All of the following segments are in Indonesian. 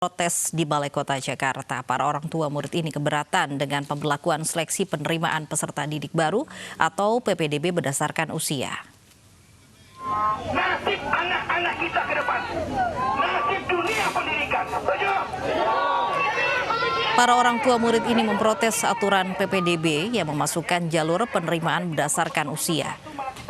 Protes di Balai Kota Jakarta, para orang tua murid ini keberatan dengan pemberlakuan seleksi penerimaan peserta didik baru atau PPDB berdasarkan usia. Nasib anak-anak kita ke depan, nasib dunia pendidikan. Para orang tua murid ini memprotes aturan PPDB yang memasukkan jalur penerimaan berdasarkan usia.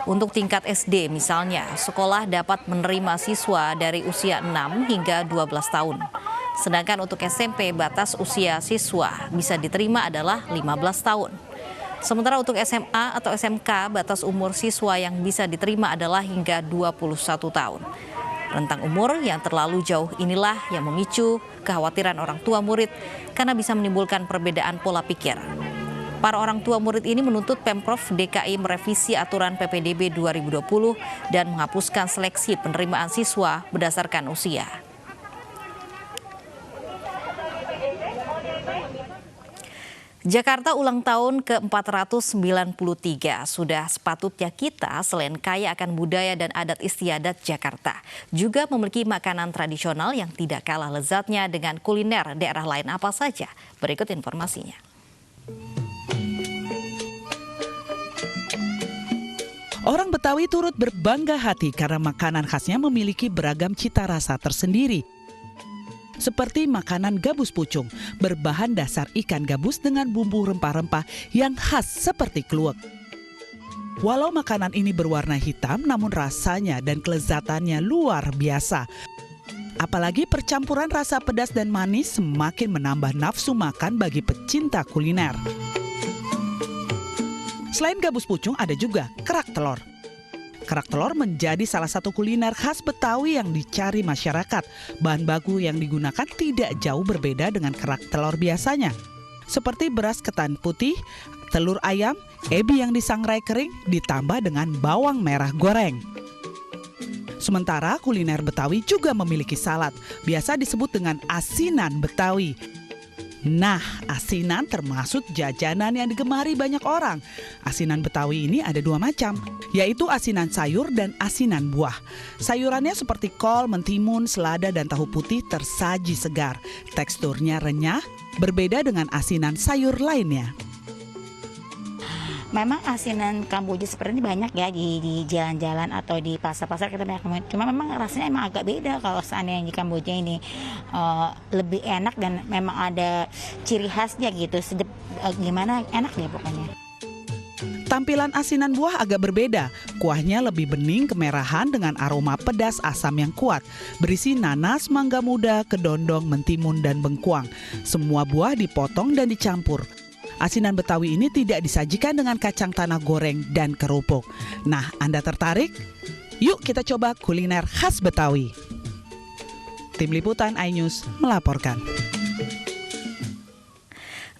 Untuk tingkat SD misalnya, sekolah dapat menerima siswa dari usia 6 hingga 12 tahun. Sedangkan untuk SMP, batas usia siswa bisa diterima adalah 15 tahun. Sementara untuk SMA atau SMK, batas umur siswa yang bisa diterima adalah hingga 21 tahun. Rentang umur yang terlalu jauh inilah yang memicu kekhawatiran orang tua murid karena bisa menimbulkan perbedaan pola pikir. Para orang tua murid ini menuntut Pemprov DKI merevisi aturan PPDB 2020 dan menghapuskan seleksi penerimaan siswa berdasarkan usia. Jakarta ulang tahun ke-493. Sudah sepatutnya kita selain kaya akan budaya dan adat istiadat Jakarta, juga memiliki makanan tradisional yang tidak kalah lezatnya dengan kuliner daerah lain apa saja. Berikut informasinya. Orang Betawi turut berbangga hati karena makanan khasnya memiliki beragam cita rasa tersendiri. Seperti makanan gabus pucung, berbahan dasar ikan gabus dengan bumbu rempah-rempah yang khas seperti kluwek. Walau makanan ini berwarna hitam, namun rasanya dan kelezatannya luar biasa. Apalagi percampuran rasa pedas dan manis semakin menambah nafsu makan bagi pecinta kuliner. Selain gabus pucung, ada juga kerak telur. Kerak telur menjadi salah satu kuliner khas Betawi yang dicari masyarakat. Bahan baku yang digunakan tidak jauh berbeda dengan kerak telur biasanya. Seperti beras ketan putih, telur ayam, ebi yang disangrai kering, ditambah dengan bawang merah goreng. Sementara kuliner Betawi juga memiliki salad, biasa disebut dengan asinan Betawi. Nah, asinan termasuk jajanan yang digemari banyak orang. Asinan Betawi ini ada dua macam, yaitu asinan sayur dan asinan buah. Sayurannya seperti kol, mentimun, selada, dan tahu putih tersaji segar. Teksturnya renyah, berbeda dengan asinan sayur lainnya. Memang asinan Kamboja seperti ini banyak ya di jalan-jalan atau di pasar-pasar kita banyak nemuin. Cuma memang rasanya emang agak beda kalau seandainya di Kamboja ini lebih enak dan memang ada ciri khasnya gitu. Sedep gimana enak deh pokoknya. Tampilan asinan buah agak berbeda. Kuahnya lebih bening kemerahan dengan aroma pedas asam yang kuat. Berisi nanas, mangga muda, kedondong, mentimun, dan bengkuang. Semua buah dipotong dan dicampur. Asinan Betawi ini tidak disajikan dengan kacang tanah goreng dan kerupuk. Nah, Anda tertarik? Yuk kita coba kuliner khas Betawi. Tim Liputan iNews melaporkan.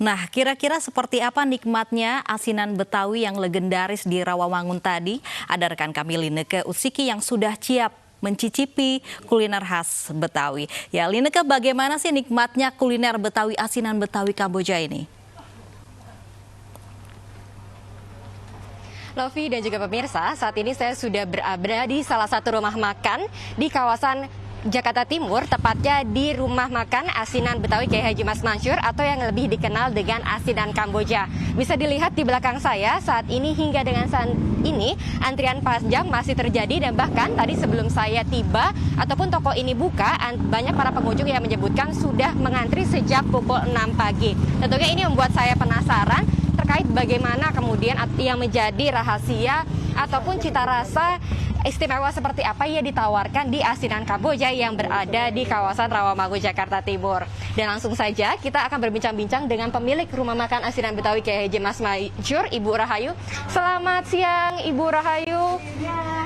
Nah, kira-kira seperti apa nikmatnya asinan Betawi yang legendaris di Rawamangun tadi? Ada rekan kami Lineke Utsiki yang sudah siap mencicipi kuliner khas Betawi. Ya, Lineke, bagaimana sih nikmatnya kuliner Betawi, asinan Betawi Kamboja ini? Lovi dan juga pemirsa, saat ini saya sudah berada di salah satu rumah makan di kawasan Jakarta Timur, tepatnya di rumah makan asinan Betawi Kiai Haji Mas Mansur atau yang lebih dikenal dengan asinan Kamboja. Bisa dilihat di belakang saya saat ini hingga dengan saat ini antrian panjang masih terjadi dan bahkan tadi sebelum saya tiba ataupun toko ini buka, banyak para pengunjung yang menyebutkan sudah mengantri sejak pukul 6 pagi. Tentunya ini membuat saya penasaran terkait bagaimana kemudian yang menjadi rahasia ataupun cita rasa istimewa seperti apa yang ditawarkan di asinan Kamboja yang berada di kawasan Rawamangun, Jakarta Timur. Dan langsung saja kita akan berbincang-bincang dengan pemilik rumah makan asinan Betawi Kiai Haji Mas Mansur, Ibu Rahayu. Selamat siang, Ibu Rahayu.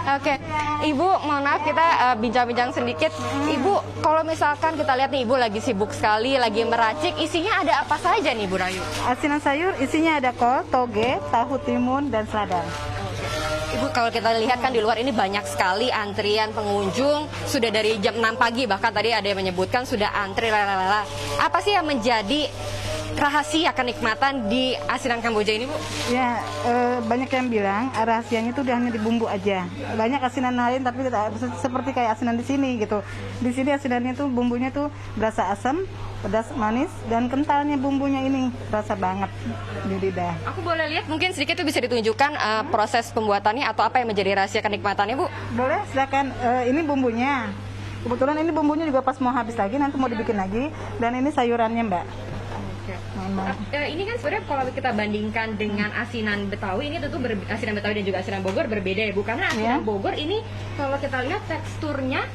Oke, Ibu, mohon maaf kita bincang-bincang sedikit. Ibu, kalau misalkan kita lihat nih Ibu lagi sibuk sekali, lagi meracik, isinya ada apa saja nih Ibu Rahayu? Asinan sayur isinya ada kol, toge, tahu timun, dan selada. Ibu, kalau kita lihat kan di luar ini banyak sekali antrian pengunjung, sudah dari jam 6 pagi, bahkan tadi ada yang menyebutkan sudah antri lalala. Apa sih yang menjadi rahasia kenikmatan di asinan Kamboja ini, Bu? Ya, banyak yang bilang rahasianya itu hanya di bumbu aja. Banyak asinan lain tapi tidak seperti kayak asinan di sini gitu. Di sini asinannya tuh bumbunya tuh berasa asam, pedas, manis, dan kentalnya bumbunya ini rasa banget di lidah. Aku boleh lihat mungkin sedikit tuh bisa ditunjukkan proses pembuatannya atau apa yang menjadi rahasia kenikmatannya, Bu? Boleh, silakan. Ini bumbunya. Kebetulan ini bumbunya juga pas mau habis lagi, nanti mau dibikin lagi. Dan ini sayurannya, Mbak. Ini kan sebenarnya kalau kita bandingkan dengan asinan Betawi, ini tentu asinan Betawi dan juga asinan Bogor berbeda ya Bu, karena asinan Bogor ini kalau kita lihat teksturnya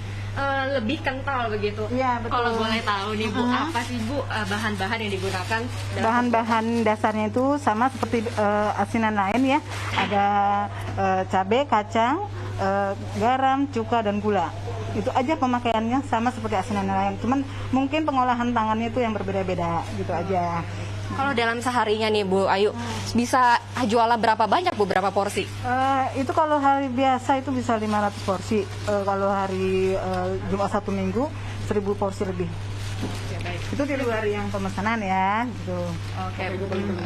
lebih kental begitu. Iya, betul. Kalau boleh tahu nih Bu, apa sih Bu bahan-bahan yang digunakan? Bahan-bahan dasarnya itu sama seperti asinan lain ya. Ada cabai, kacang, garam, cuka, dan gula. Itu aja pemakaiannya sama seperti asinan lain. Cuman mungkin pengolahan tangannya itu yang berbeda-beda gitu aja. Kalau dalam seharinya nih Bu Ayu, bisa jualan berapa banyak Bu, berapa porsi? Itu kalau hari biasa itu bisa 500 porsi. Kalau hari Jumat Sabtu Minggu 1000 porsi lebih. Itu di luar yang pemesanan ya gitu.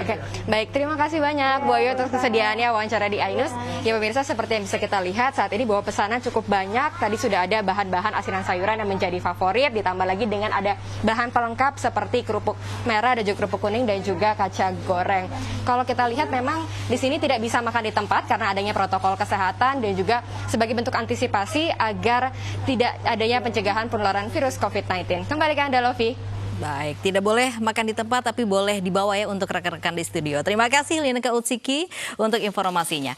Oke. Baik, terima kasih banyak Bu Ayu atas kesediaannya wawancara di Ainus. Ya pemirsa, seperti yang bisa kita lihat saat ini bahwa pesanan cukup banyak. Tadi sudah ada bahan-bahan asinan sayuran yang menjadi favorit, ditambah lagi dengan ada bahan pelengkap seperti kerupuk merah dan juga kerupuk kuning dan juga kacang goreng. Kalau kita lihat memang di sini tidak bisa makan di tempat karena adanya protokol kesehatan dan juga sebagai bentuk antisipasi agar tidak adanya pencegahan penularan virus COVID-19. Kembali ke Anda, Lovi. Baik, tidak boleh makan di tempat tapi boleh dibawa ya untuk rekan-rekan di studio. Terima kasih Lineke Utsiki untuk informasinya.